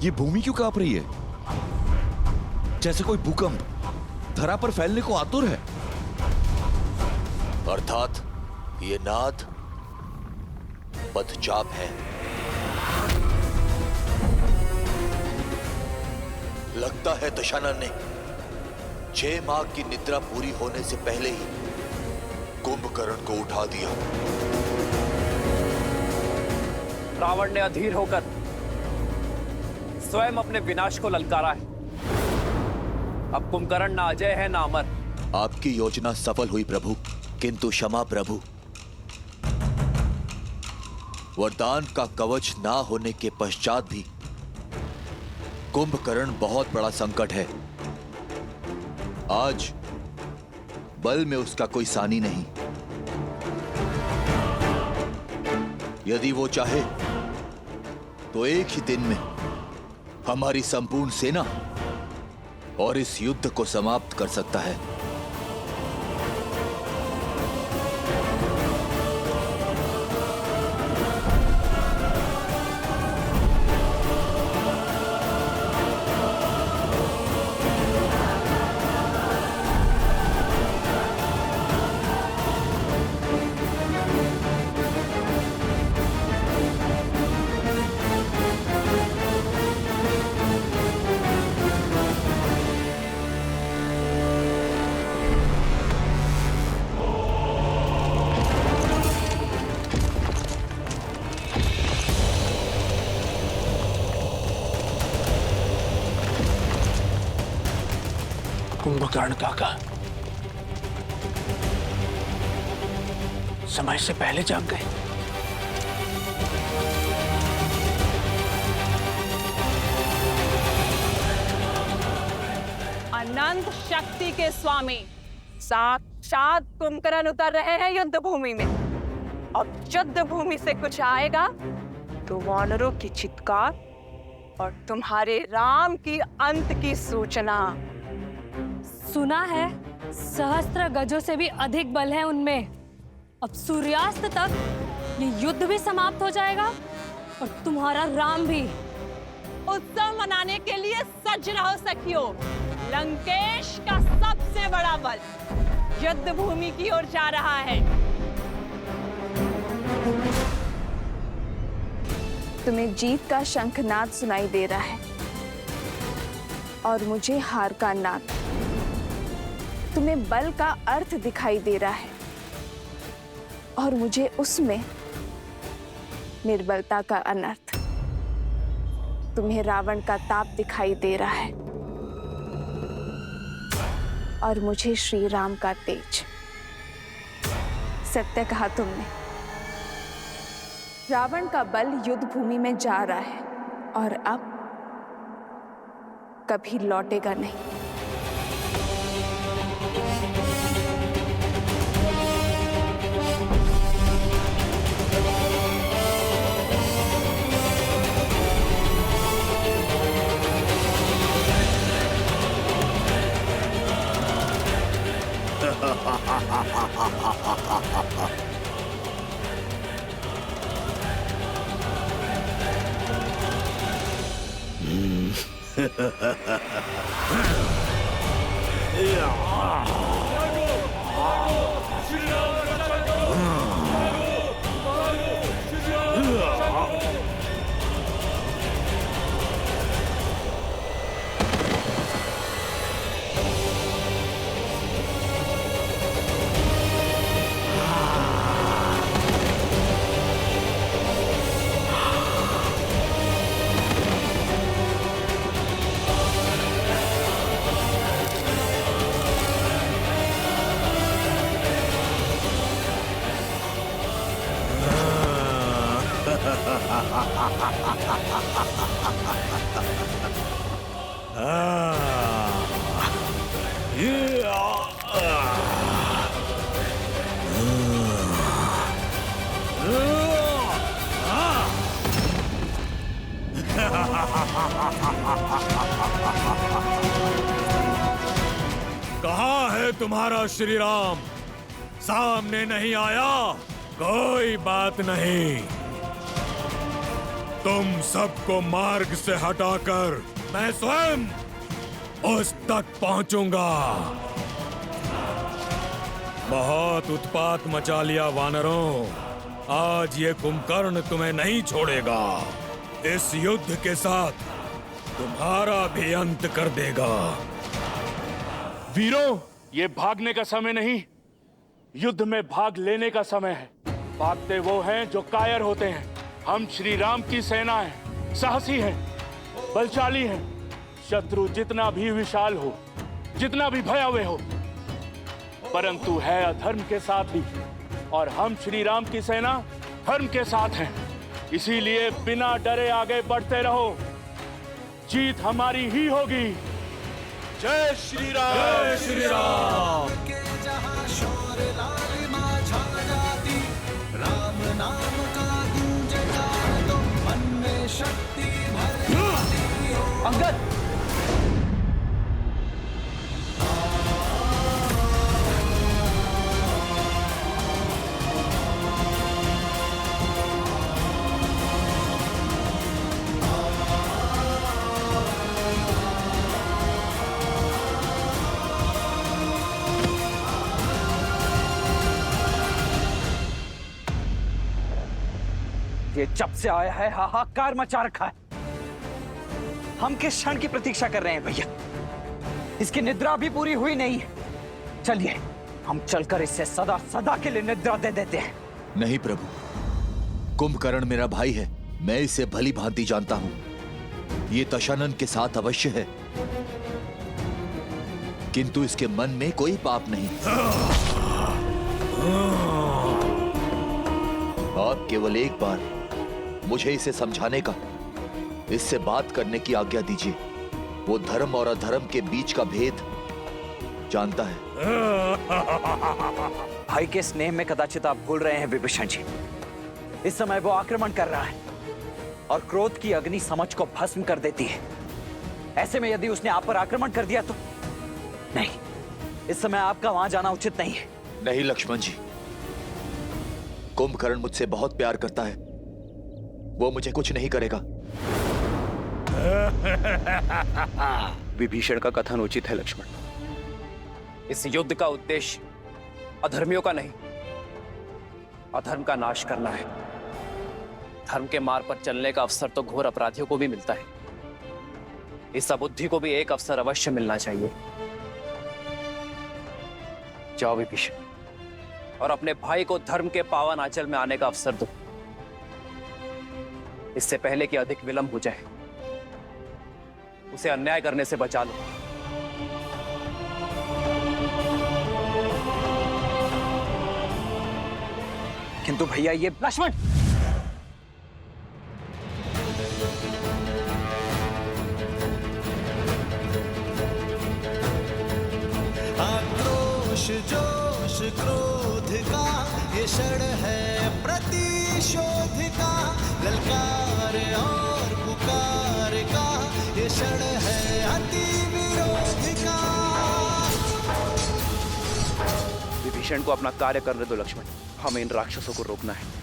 ये भूमि क्यों कांप रही है? जैसे कोई भूकंप धरा पर फैलने को आतुर है। अर्थात ये नाद पदचाप है। लगता है दशानन ने 6 माह की निद्रा पूरी होने से पहले ही कुंभकर्ण को उठा दिया। रावण ने अधीर होकर स्वयं अपने विनाश को ललकारा है। अब कुंभकर्ण ना अजय है ना अमर। आपकी योजना सफल हुई प्रभु, किंतु क्षमा प्रभु, वरदान का कवच ना होने के पश्चात भी कुंभकर्ण बहुत बड़ा संकट है। आज बल में उसका कोई सानी नहीं। यदि वो चाहे तो एक ही दिन में हमारी संपूर्ण सेना और इस युद्ध को समाप्त कर सकता है। कुंभकर्ण काका समय से पहले जाग गए। अनंत शक्ति के स्वामी साक्षात कुंभकर्ण उतर रहे हैं युद्ध भूमि में। अब युद्ध भूमि से कुछ आएगा तो वानरों की चित्कार और तुम्हारे राम की अंत की सूचना। सुना है सहस्त्र गजों से भी अधिक बल है उनमें। अब सूर्यास्त तक ये युद्ध भी समाप्त हो जाएगा और तुम्हारा राम भी। उत्सव मनाने के लिए सज रहो सखियों। लंकेश का सबसे बड़ा बल युद्ध भूमि की ओर जा रहा है। तुम्हें जीत का शंखनाद सुनाई दे रहा है और मुझे हार का नाद। तुम्हें बल का अर्थ दिखाई दे रहा है और मुझे उसमें निर्बलता का अनर्थ। तुम्हें रावण का ताप दिखाई दे रहा है और मुझे श्री राम का तेज। सत्य कहा तुमने। रावण का बल युद्ध भूमि में जा रहा है और अब कभी लौटेगा नहीं। कहाँ है तुम्हारा श्री राम? सामने नहीं आया? कोई बात नहीं, तुम सबको मार्ग से हटाकर मैं स्वयं उस तक पहुंचूंगा। बहुत उत्पात मचा लिया वानरों, आज ये कुंभकर्ण तुम्हें नहीं छोड़ेगा। इस युद्ध के साथ तुम्हारा भी अंत कर देगा। वीरों, ये भागने का समय नहीं, युद्ध में भाग लेने का समय है। भागते वो हैं जो कायर होते हैं। हम श्री राम की सेना है, साहसी हैं, बलशाली हैं। शत्रु जितना भी विशाल हो, जितना भी भयावह हो, परंतु है अधर्म के साथ ही, और हम श्री राम की सेना धर्म के साथ हैं। इसीलिए बिना डरे आगे बढ़ते रहो, जीत हमारी ही होगी। जय श्री राम, जय श्री राम। अंगद, ये जब से आया है हाहाकार मचा रखा है। हम किस क्षण की प्रतीक्षा कर रहे हैं भैया? इसकी निद्रा भी पूरी हुई नहीं है। चलिए हम चलकर इससे सदा सदा के लिए निद्रा दे देते हैं। नहीं प्रभु, कुंभकर्ण मेरा भाई है, मैं इसे भली भांति जानता हूं। ये दशानन के साथ अवश्य है, किंतु इसके मन में कोई पाप नहीं। आप केवल एक बार मुझे इसे समझाने का, इससे बात करने की आज्ञा दीजिए। वो धर्म और अधर्म के बीच का भेद जानता है। भाई के स्नेह में कदाचित आप भूल रहे हैं विभीषण जी। इस समय वो आक्रमण कर रहा है और क्रोध की अग्नि समझ को भस्म कर देती है। ऐसे में यदि उसने आप पर आक्रमण कर दिया तो नहीं, इस समय आपका वहां जाना उचित नहीं है। नहीं लक्ष्मण जी, कुंभकर्ण मुझसे बहुत प्यार करता है, वो मुझे कुछ नहीं करेगा। विभीषण का कथन उचित है लक्ष्मण। इस युद्ध का उद्देश्य अधर्मियों का नहीं, अधर्म का नाश करना है। धर्म के मार्ग पर चलने का अवसर तो घोर अपराधियों को भी मिलता है। इस अबुद्धि को भी एक अवसर अवश्य मिलना चाहिए। जाओ विभीषण, और अपने भाई को धर्म के पावन आंचल में आने का अवसर दो, इससे पहले कि अधिक विलंब हो जाए। उसे अन्याय करने से बचा लो। किंतु भैया ये लक्ष्मण, आक्रोश जोश क्रोध का ये क्षण है प्रतिशोध का, ललकार और पुकार का ये क्षण है अति विरोध का। विभीषण को अपना कार्य करने दो लक्ष्मण, हमें इन राक्षसों को रोकना है।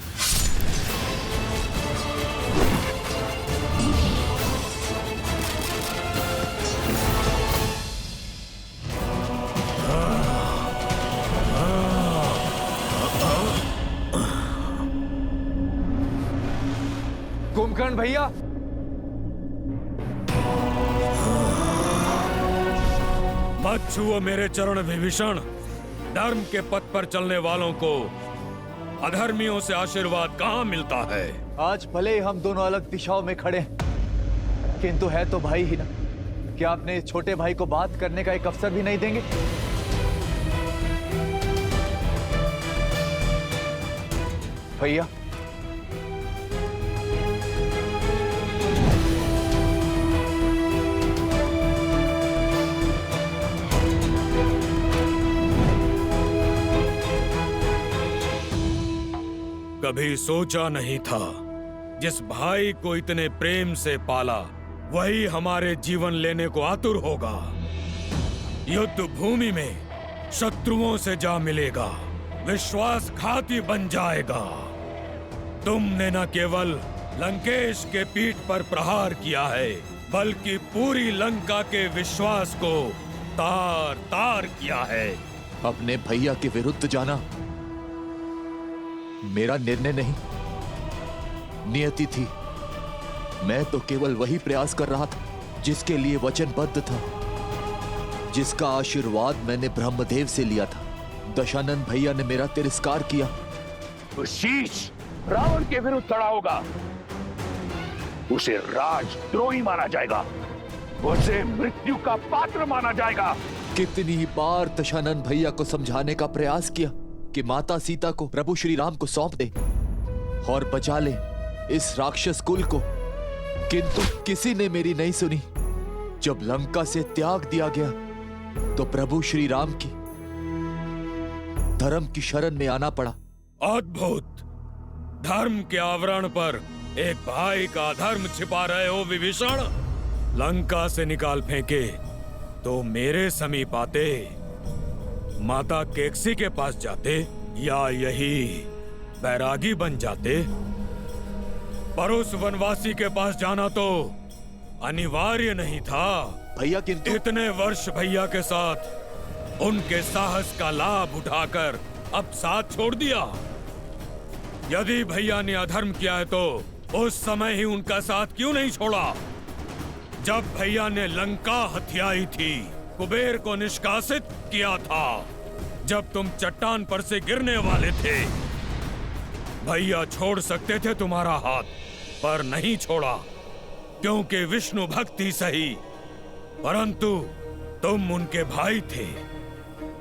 कुंभकर्ण भैया, मत छुओ मेरे चरण विभीषण। धर्म के पथ पर चलने वालों को अधर्मियों से आशीर्वाद कहाँ मिलता है? आज भले ही हम दोनों अलग दिशाओं में खड़े हैं, किंतु है तो भाई ही ना। क्या आपने इस छोटे भाई को बात करने का एक अवसर भी नहीं देंगे? भैया, कभी सोचा नहीं था जिस भाई को इतने प्रेम से पाला वही हमारे जीवन लेने को आतुर होगा। युद्ध भूमि में शत्रुओं से जा मिलेगा, विश्वासघाती बन जाएगा। तुमने न केवल लंकेश के पीठ पर प्रहार किया है, बल्कि पूरी लंका के विश्वास को तार तार किया है। अपने भैया के विरुद्ध जाना मेरा निर्णय नहीं, नियति थी। मैं तो केवल वही प्रयास कर रहा था जिसके लिए वचनबद्ध था, जिसका आशीर्वाद मैंने ब्रह्मदेव से लिया था। दशानन भैया ने मेरा तिरस्कार किया। तो शीश रावण के विरुद्ध खड़ा होगा, उसे राजद्रोही माना जाएगा, उसे मृत्यु का पात्र माना जाएगा। कितनी ही बार दशानन भैया को समझाने का प्रयास किया कि माता सीता को प्रभु श्री राम को सौंप दे और बचा ले इस राक्षस कुल को, किंतु किसी ने मेरी नहीं सुनी। जब लंका से त्याग दिया गया तो प्रभु श्री राम की धर्म की शरण में आना पड़ा। अद्भुत! धर्म के आवरण पर एक भाई का धर्म छिपा रहे हो विभीषण। लंका से निकाल फेंके तो मेरे समीप आते, माता केकसी के पास जाते, या यही बैरागी बन जाते। पर उस वनवासी के पास जाना तो अनिवार्य नहीं था। भैया किंतु इतने वर्ष भैया के साथ उनके साहस का लाभ उठाकर अब साथ छोड़ दिया। यदि भैया ने अधर्म किया है तो उस समय ही उनका साथ क्यों नहीं छोड़ा? जब भैया ने लंका हथियाई थी, कुबेर को निष्कासित किया था, जब तुम चट्टान पर से गिरने वाले थे, भैया छोड़ सकते थे तुम्हारा हाथ, पर नहीं छोड़ा, क्योंकि विष्णु भक्ति सही, परंतु तुम उनके भाई थे।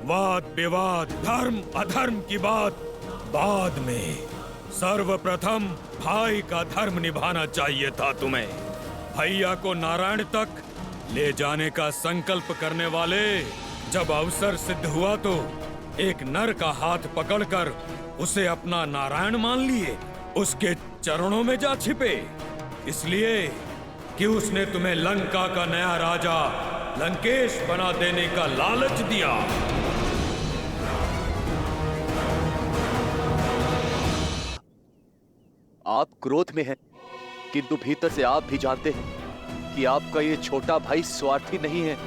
वाद विवाद, धर्म अधर्म की बात बाद में, सर्वप्रथम भाई का धर्म निभाना चाहिए था तुम्हें। भैया को नारायण तक ले जाने का संकल्प करने वाले जब अवसर सिद्ध हुआ तो एक नर का हाथ पकड़कर उसे अपना नारायण मान लिए, उसके चरणों में जा छिपे, इसलिए कि उसने तुम्हें लंका का नया राजा लंकेश बना देने का लालच दिया। आप क्रोध में हैं, किंतु भीतर से आप भी जानते हैं कि आपका ये छोटा भाई स्वार्थी नहीं है।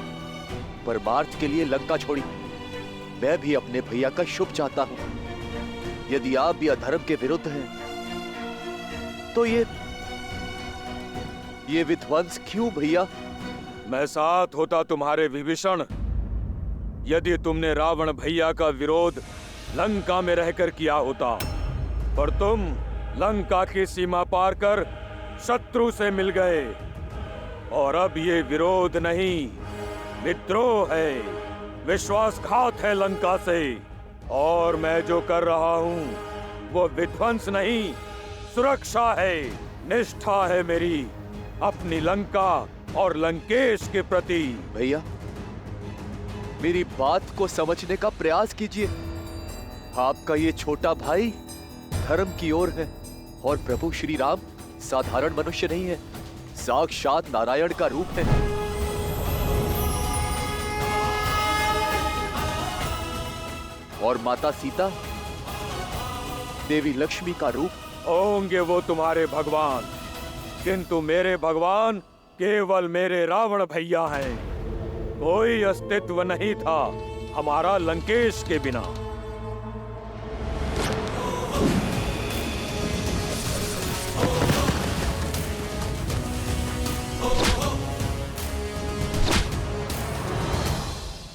परमार्थ के लिए लंका छोड़ी। मैं भी अपने भैया का शुभ चाहता हूं। यदि आप भी अधर्म के विरुद्ध हैं, तो ये विध्वंस क्यों भैया? मैं साथ होता तुम्हारे विभीषण, यदि तुमने रावण भैया का विरोध लंका में रहकर किया होता, पर तुम लंका की सीमा पार कर शत्रु से मिल गए, और अब ये विरोध नहीं, विद्रोह है, विश्वासघात है लंका से। और मैं जो कर रहा हूँ वो विध्वंस नहीं, सुरक्षा है, निष्ठा है मेरी अपनी लंका और लंकेश के प्रति। भैया, मेरी बात को समझने का प्रयास कीजिए। आपका ये छोटा भाई धर्म की ओर है, और प्रभु श्री राम साधारण मनुष्य नहीं है, साक्षात नारायण का रूप है। और माता सीता देवी लक्ष्मी का रूप। होंगे वो तुम्हारे भगवान, किंतु मेरे भगवान केवल मेरे रावण भैया हैं। कोई अस्तित्व नहीं था हमारा लंकेश के बिना।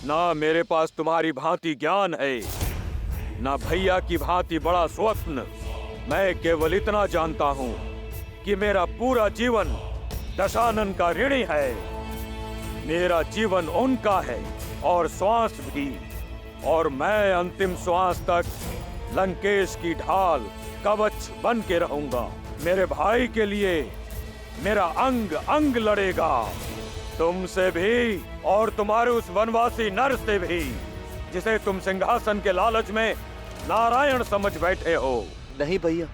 ना मेरे पास तुम्हारी भांति ज्ञान है, ना भैया की भांति बड़ा स्वप्न। मैं केवल इतना जानता हूँ कि मेरा पूरा जीवन दशानन का ऋणी है। मेरा जीवन उनका है और श्वास भी, और मैं अंतिम श्वास तक लंकेश की ढाल कवच बन के रहूंगा। मेरे भाई के लिए मेरा अंग अंग लड़ेगा, तुमसे भी और तुम्हारे उस वनवासी नर से भी, जिसे तुम सिंहासन के लालच में नारायण समझ बैठे हो। नहीं भैया,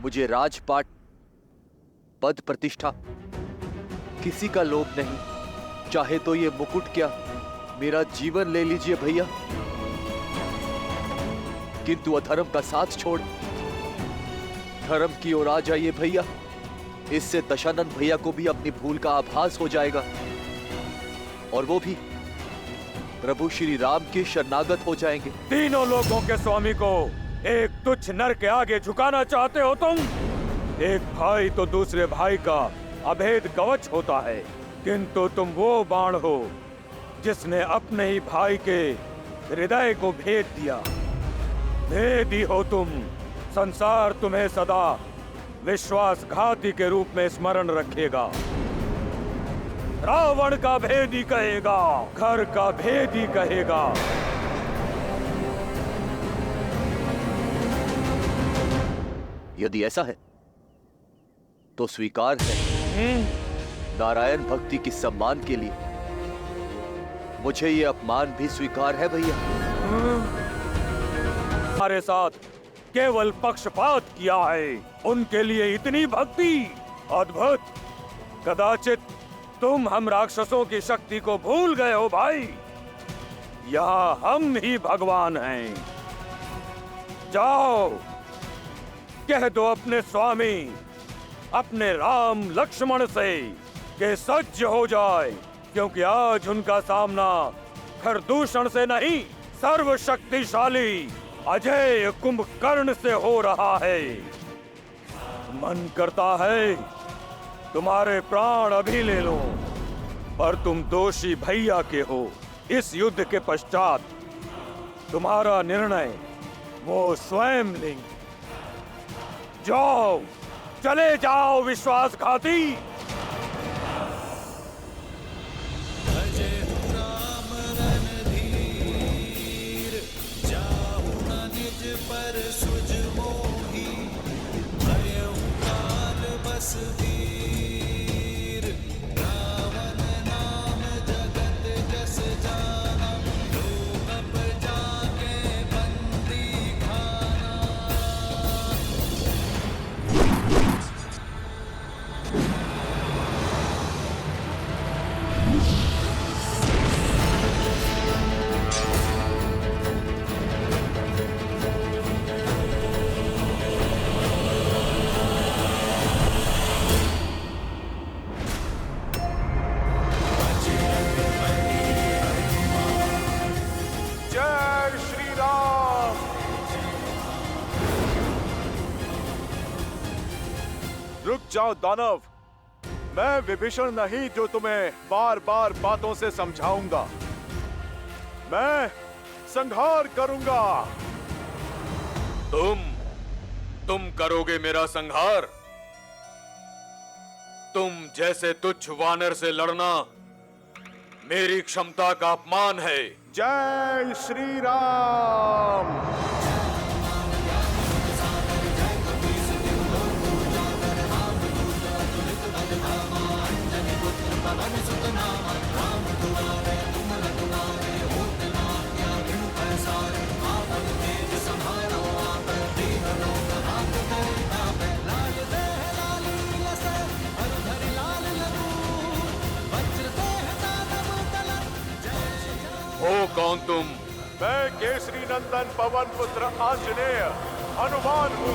मुझे राजपाट, पद प्रतिष्ठा किसी का लोभ नहीं। चाहे तो ये मुकुट क्या, मेरा जीवन ले लीजिए भैया, किंतु अधर्म का साथ छोड़ धर्म की ओर आ जाइए भैया। इससे दशानंद भैया को भी अपनी भूल का आभास हो जाएगा और वो भी प्रभु श्री राम के शरणागत हो जाएंगे। तीनों लोगों के स्वामी को एक तुच्छ नर के आगे झुकाना चाहते हो तुम? एक भाई तो दूसरे भाई का अभेद कवच होता है, किंतु तुम वो बाण हो जिसने अपने ही भाई के हृदय को भेद दिया। भेदी हो तुम। संसार तुम्हें सदा विश्वासघाती के रूप में स्मरण रखेगा। रावण का भेदी कहेगा, घर का भेदी कहेगा। यदि ऐसा है तो स्वीकार है। नारायण भक्ति की सम्मान के लिए मुझे ये अपमान भी स्वीकार है भैया। हमारे साथ केवल पक्षपात किया है, उनके लिए इतनी भक्ति अद्भुत। कदाचित तुम हम राक्षसों की शक्ति को भूल गए हो भाई। यहाँ हम ही भगवान हैं। जाओ कह दो अपने स्वामी, अपने राम लक्ष्मण से कि सज्ज हो जाए, क्योंकि आज उनका सामना खरदूषण से नहीं, सर्वशक्तिशाली अजय कुंभकर्ण से हो रहा है। मन करता है तुम्हारे प्राण अभी ले लो, पर तुम दोषी भैया के हो। इस युद्ध के पश्चात तुम्हारा निर्णय वो स्वयं लेंगे। जाओ, चले जाओ विश्वासघाती। पर सुज मोही भयउ काल बस वीर। रावण नाम जगत जस जाना, लोग अब जाके बंदी खाना। जय श्री राम। रुक जाओ दानव, मैं विभीषण नहीं जो तुम्हें बार बार बातों से समझाऊंगा। मैं संहार करूंगा। तुम करोगे मेरा संहार? तुम जैसे तुच्छ वानर से लड़ना मेरी क्षमता का अपमान है। जय श्री राम। हो कौन तुम? मैं केसरी नंदन पवन पुत्र आंजनेय हनुमान हूँ।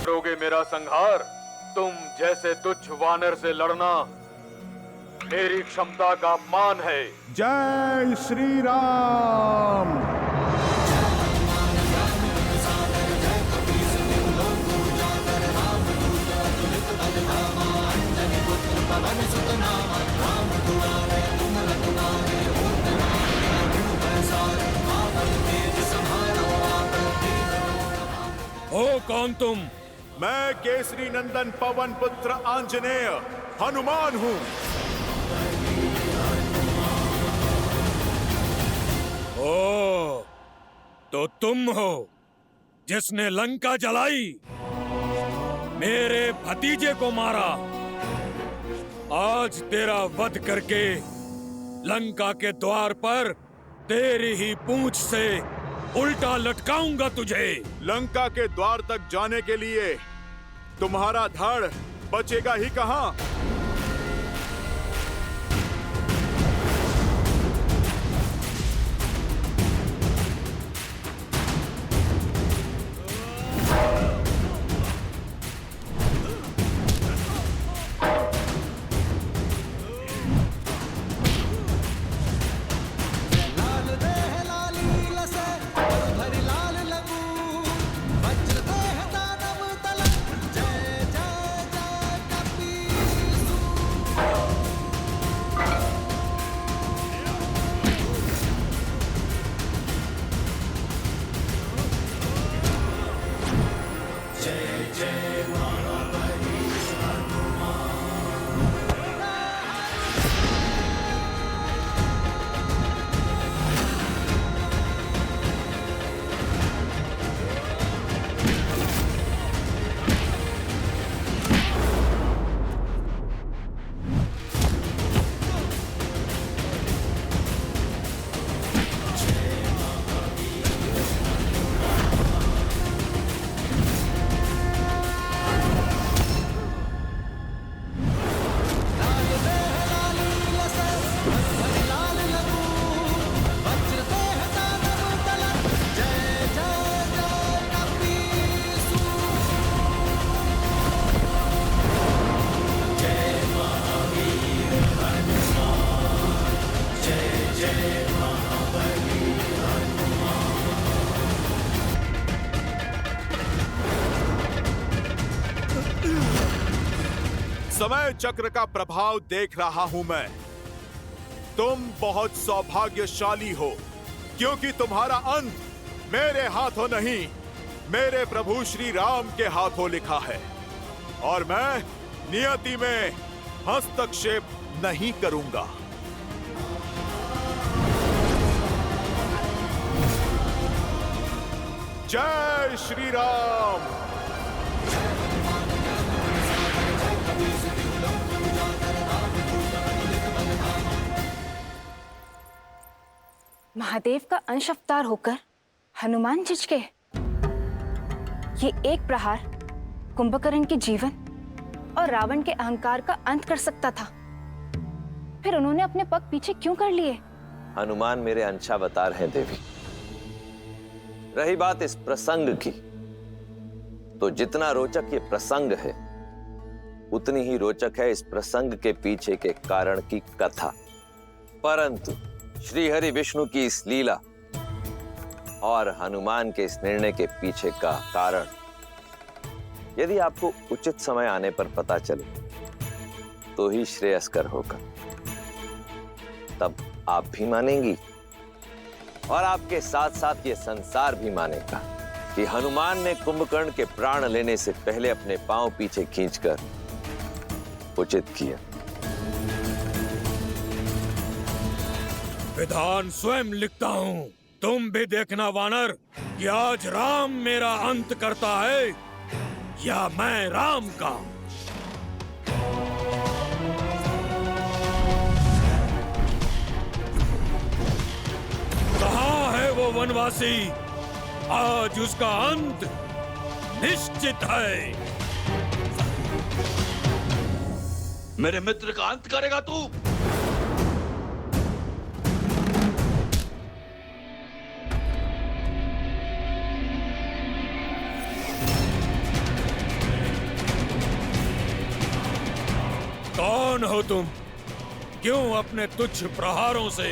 करोगे मेरा संहार? तुम जैसे तुच्छ वानर से लड़ना मेरी क्षमता का अपमान है। जय श्री राम। हो कौन तुम? मैं केसरी नंदन पवन पुत्र आंजनेय हनुमान हूँ। ओ, तो तुम हो जिसने लंका जलाई, मेरे भतीजे को मारा। आज तेरा वध करके लंका के द्वार पर तेरी ही पूंछ से उल्टा लटकाऊंगा तुझे। लंका के द्वार तक जाने के लिए तुम्हारा धड़ बचेगा ही कहाँ। समय चक्र का प्रभाव देख रहा हूं मैं। तुम बहुत सौभाग्यशाली हो, क्योंकि तुम्हारा अंत मेरे हाथों नहीं, मेरे प्रभु श्री राम के हाथों लिखा है। और मैं नियति में हस्तक्षेप नहीं करूंगा। जय श्री राम। महादेव का अंश अवतार होकर हनुमान झिझके। ये एक प्रहार कुंभकर्ण के जीवन और रावण के अहंकार का अंत कर सकता था। फिर उन्होंने अपने पग पीछे क्यों कर लिए? हनुमान मेरे अंशावतार हैं देवी। रही बात इस प्रसंग की, तो जितना रोचक ये प्रसंग है, उतनी ही रोचक है इस प्रसंग के पीछे के कारण की कथा। परंतु श्री हरि विष्णु की इस लीला और हनुमान के इस निर्णय के पीछे का कारण यदि आपको उचित समय आने पर पता चले तो ही श्रेयस्कर होगा। तब आप भी मानेंगी और आपके साथ साथ ये संसार भी मानेगा कि हनुमान ने कुंभकर्ण के प्राण लेने से पहले अपने पांव पीछे खींचकर उचित किया। विधान स्वयं लिखता हूँ, तुम भी देखना वानर कि आज राम मेरा अंत करता है या मैं राम का। कहाँ है वो वनवासी? आज उसका अंत निश्चित है। मेरे मित्र का अंत करेगा तू? कौन हो तुम? क्यों अपने तुच्छ प्रहारों से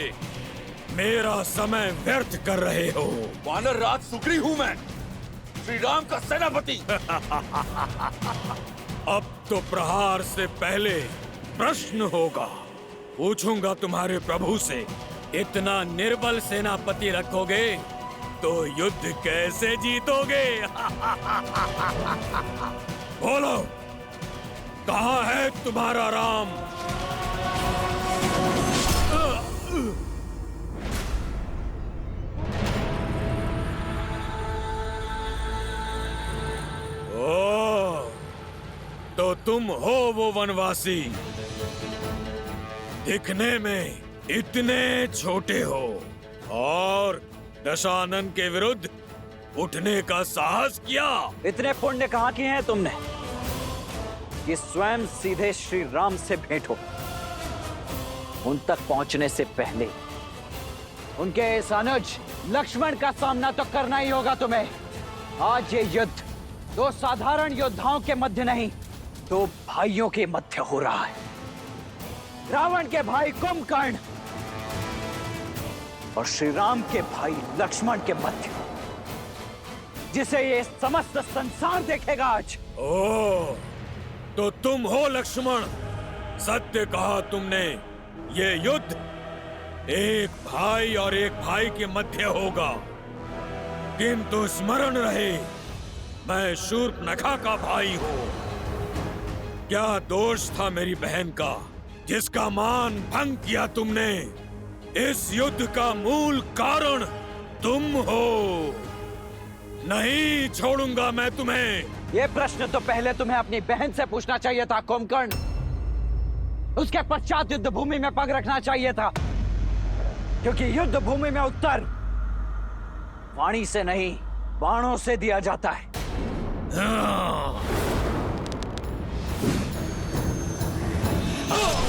मेरा समय व्यर्थ कर रहे हो? वानर राज सुग्री हूं मैं, श्री राम का सेनापति। अब तो प्रहार से पहले प्रश्न होगा। पूछूंगा तुम्हारे प्रभु से, इतना निर्बल सेनापति रखोगे तो युद्ध कैसे जीतोगे? बोलो, कहाँ है तुम्हारा राम? ओ, तो तुम हो वो वनवासी। दिखने में इतने छोटे हो और दशानन के विरुद्ध उठने का साहस किया। इतने पुण्य कहाँ किए हैं तुमने कि स्वयं सीधे श्री राम से भेंट हो? उन तक पहुंचने से पहले उनके इस अनुज लक्ष्मण का सामना तो करना ही होगा तुम्हें। आज ये युद्ध दो साधारण योद्धाओं के मध्य नहीं, दो भाइयों के मध्य हो रहा है। रावण के भाई कुंभकर्ण और श्री राम के भाई लक्ष्मण के मध्य, जिसे ये समस्त संसार देखेगा आज। ओ, तो तुम हो लक्ष्मण। सत्य कहा तुमने। ये युद्ध एक भाई और एक भाई के मध्य होगा, किंतु स्मरण रहे, मैं शूर्पणखा का भाई हूं। क्या दोष था मेरी बहन का, जिसका मान भंग किया तुमने? इस युद्ध का मूल कारण तुम हो। नहीं छोड़ूंगा मैं तुम्हें। ये प्रश्न तो पहले तुम्हें अपनी बहन से पूछना चाहिए था कुंभकर्ण। उसके पश्चात युद्ध भूमि में पग रखना चाहिए था, क्योंकि युद्ध भूमि में उत्तर वाणी से नहीं, बाणों से दिया जाता है।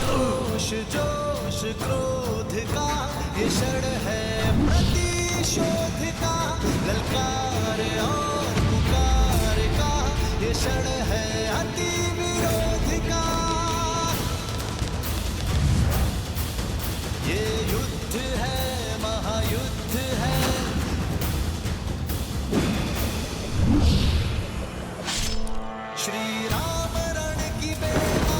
जोश जोश क्रोध का ये क्षण है प्रतिशोध का, ललकार और पुकार का ये क्षण है अति विरोध का। ये युद्ध है, महायुद्ध है। श्री राम रण की बेला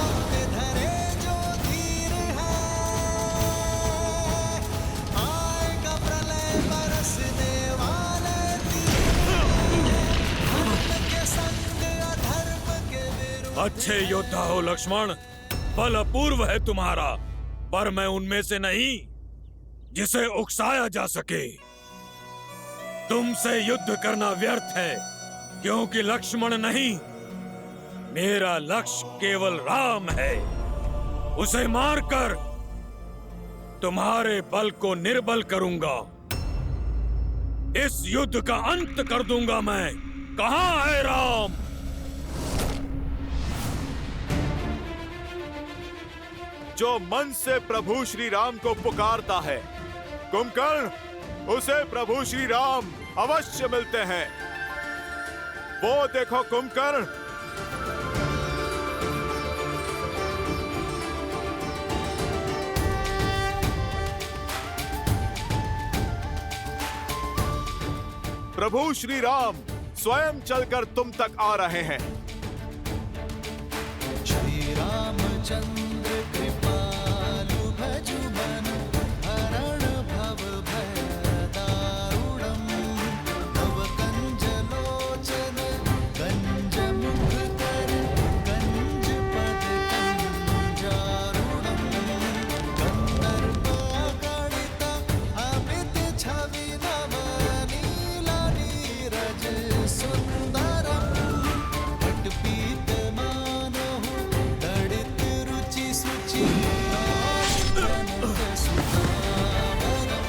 अच्छे योद्धा हो लक्ष्मण, बल अपूर्व है तुम्हारा, पर मैं उनमें से नहीं जिसे उकसाया जा सके। तुमसे युद्ध करना व्यर्थ है, क्योंकि लक्ष्मण नहीं, मेरा लक्ष्य केवल राम है। उसे मारकर तुम्हारे बल को निर्बल करूंगा। इस युद्ध का अंत कर दूंगा मैं। कहां है राम? जो मन से प्रभु श्री राम को पुकारता है, कुंभकर्ण, उसे प्रभु श्री राम अवश्य मिलते हैं। वो देखो कुंभकर्ण, प्रभु श्री राम स्वयं चलकर तुम तक आ रहे हैं। श्री रामचंद्र कृपालु भजु मन हरण भव भय दारुणम तव कंज लोचन कंज मुख कर कंज पद कंजारुणम कंदर्प गणित अमित छवि नव नीला नीरज सुंदरम पटपीत मानहु दड़ित रुचि सुचि अनंत सुधावरम।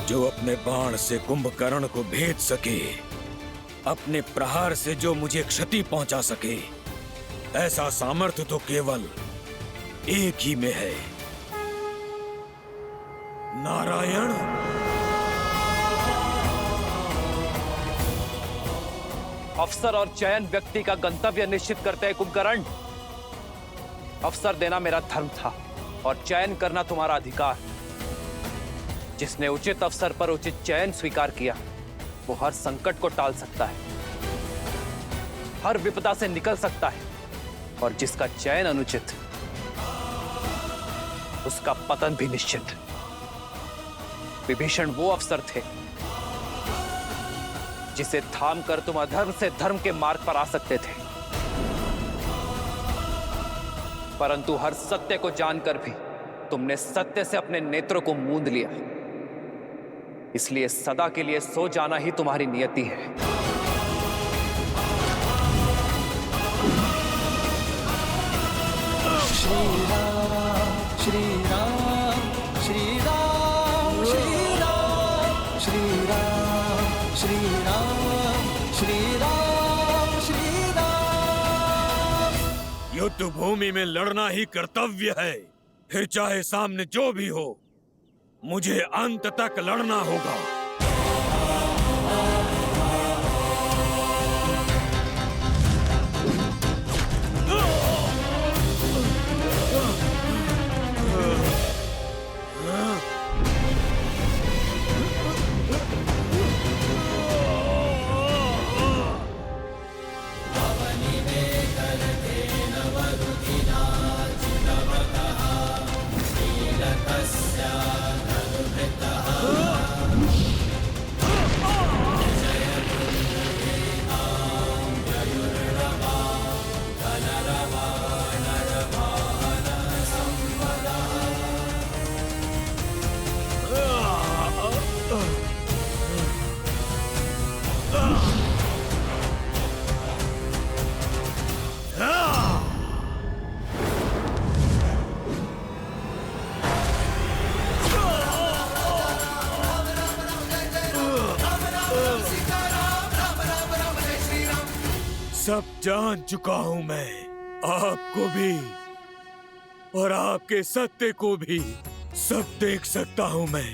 जो अपने बाण से कुंभकर्ण को भेद सके, अपने प्रहार से जो मुझे क्षति पहुंचा सके, ऐसा सामर्थ्य तो केवल एक ही में है, नारायण। अवसर और चयन व्यक्ति का गंतव्य निश्चित करते हैं कुंभकर्ण। अवसर देना मेरा धर्म था और चयन करना तुम्हारा अधिकार। जिसने उचित अवसर पर उचित चयन स्वीकार किया, वो हर संकट को टाल सकता है, हर विपदा से निकल सकता है, और जिसका चयन अनुचित, उसका पतन भी निश्चित। विभीषण वो अवसर थे जिसे थाम कर तुम अधर्म से धर्म के मार्ग पर आ सकते थे, परंतु हर सत्य को जानकर भी तुमने सत्य से अपने नेत्रों को मूंद लिया। इसलिए सदा के लिए सो जाना ही तुम्हारी नियति है। श्री राम श्री राम श्री राम श्री राम श्री राम श्री राम श्री राम श्री राम। युद्ध भूमि में लड़ना ही कर्तव्य है, फिर चाहे सामने जो भी हो, मुझे अंत तक लड़ना होगा। सब जान चुका हूं मैं, आपको भी और आपके सत्य को भी। सब देख सकता हूं मैं,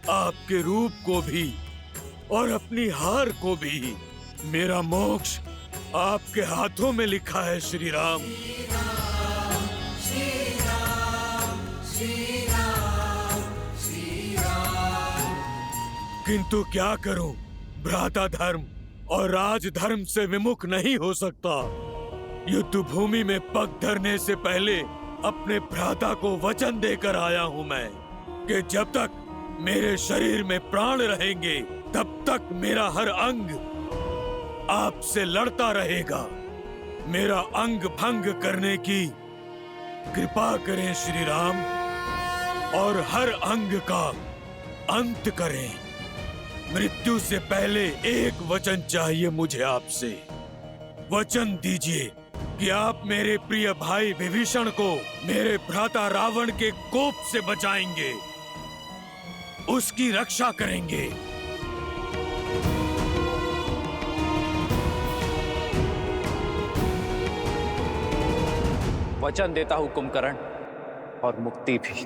आपके रूप को भी और अपनी हार को भी। मेरा मोक्ष आपके हाथों में लिखा है श्री राम। श्री राम श्री राम। किंतु क्या करूं, भ्राता धर्म और राजधर्म से विमुख नहीं हो सकता। युद्ध भूमि में पग धरने से पहले अपने भ्राता को वचन देकर आया हूं मैं कि जब तक मेरे शरीर में प्राण रहेंगे तब तक मेरा हर अंग आपसे लड़ता रहेगा। मेरा अंग भंग करने की कृपा करें श्री राम, और हर अंग का अंत करें। मृत्यु से पहले एक वचन चाहिए मुझे आपसे। वचन दीजिए कि आप मेरे प्रिय भाई विभीषण को मेरे भ्राता रावण के कोप से बचाएंगे, उसकी रक्षा करेंगे। वचन देता हूं कुंभकर्ण, और मुक्ति भी।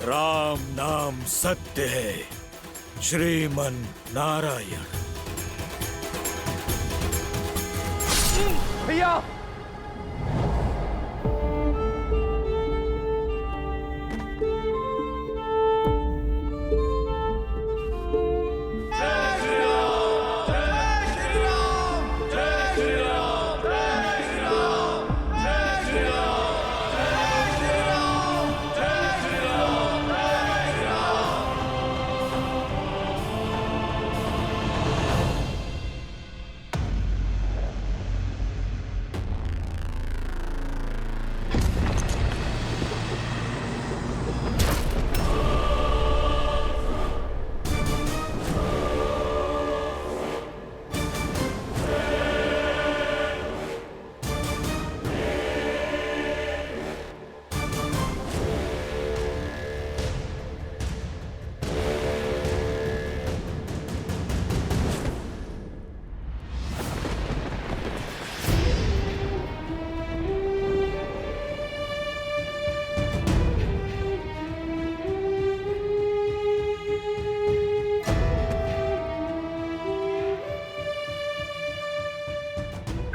राम नाम सत्य है, श्रीमन नारायण। भैया,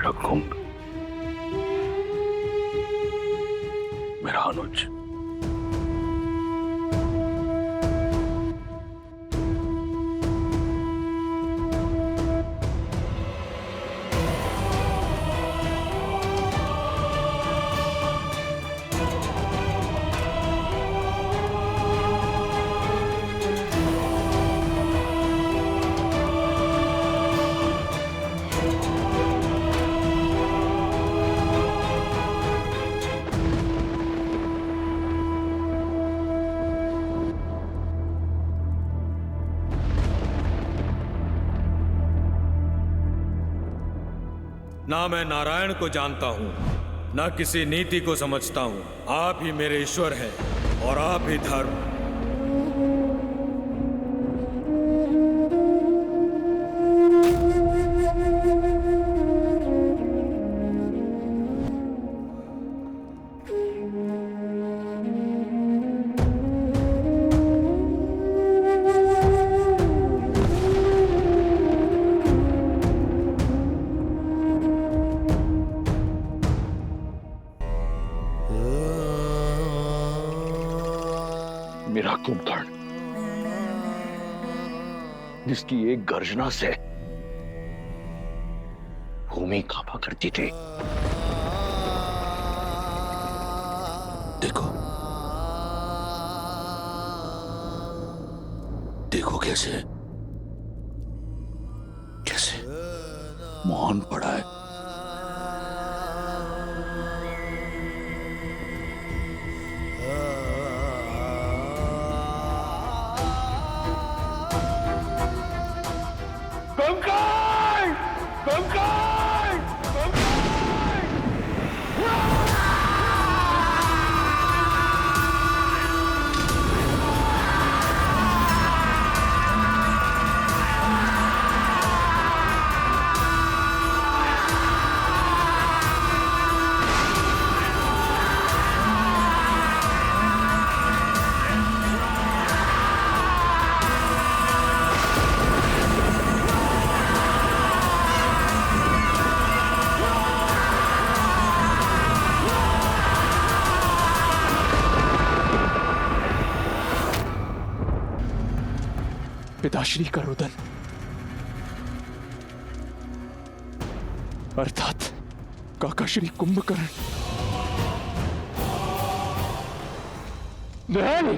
रघुकुंभ, मेरा अनुज, ना मैं नारायण को जानता हूँ, ना किसी नीति को समझता हूँ। आप ही मेरे ईश्वर हैं और आप ही धर्म। मेरा कुंभकर्ण, जिसकी एक गर्जना से भूमि कांपा करती थी। देखो, देखो कैसे कैसे मौन पड़ा है। पिताश्री का रुदन, अर्थात काकाश्री कुंभकर्ण। नहीं,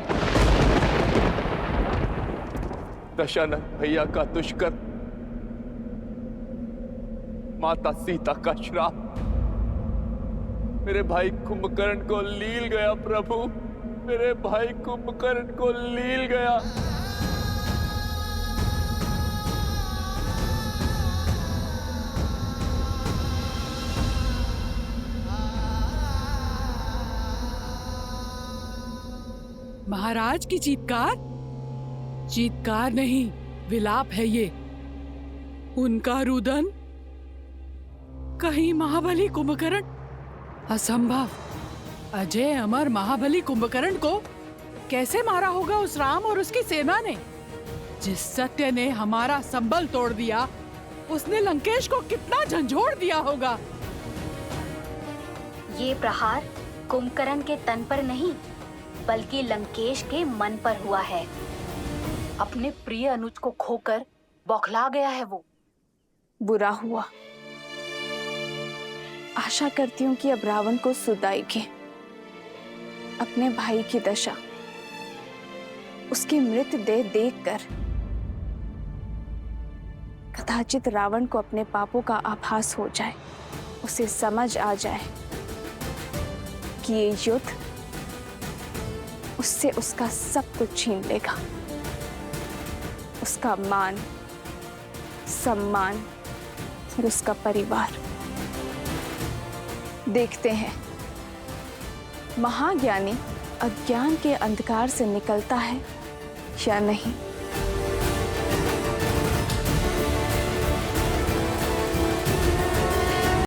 दशानन भैया का दुष्कर, माता सीता का श्राप मेरे भाई कुंभकर्ण को लील गया। प्रभु, मेरे भाई कुंभकर्ण को लील गया। महाराज की चीत्कार? चीत्कार नहीं, विलाप है ये। उनका रुदन? कहीं महाबली कुंभकर्ण? असंभव। अजय अमर महाबली कुंभकर्ण को कैसे मारा होगा उस राम और उसकी सेना ने? जिस सत्य ने हमारा संबल तोड़ दिया, उसने लंकेश को कितना झंझोड़ दिया होगा। ये प्रहार कुंभकर्ण के तन पर नहीं, बल्कि लंकेश के मन पर हुआ है। अपने प्रिय अनुज को खोकर बौखला गया है वो। बुरा हुआ। आशा करती हूँ कि अब रावण को सुदाएगी। अपने भाई की दशा, उसकी मृतदेह देखकर कदाचित रावण को अपने पापों का आभास हो जाए, उसे समझ आ जाए कि ये युद्ध उससे उसका सब कुछ छीन लेगा, उसका मान, सम्मान और उसका परिवार। देखते हैं महाज्ञानी अज्ञान के अंधकार से निकलता है या नहीं।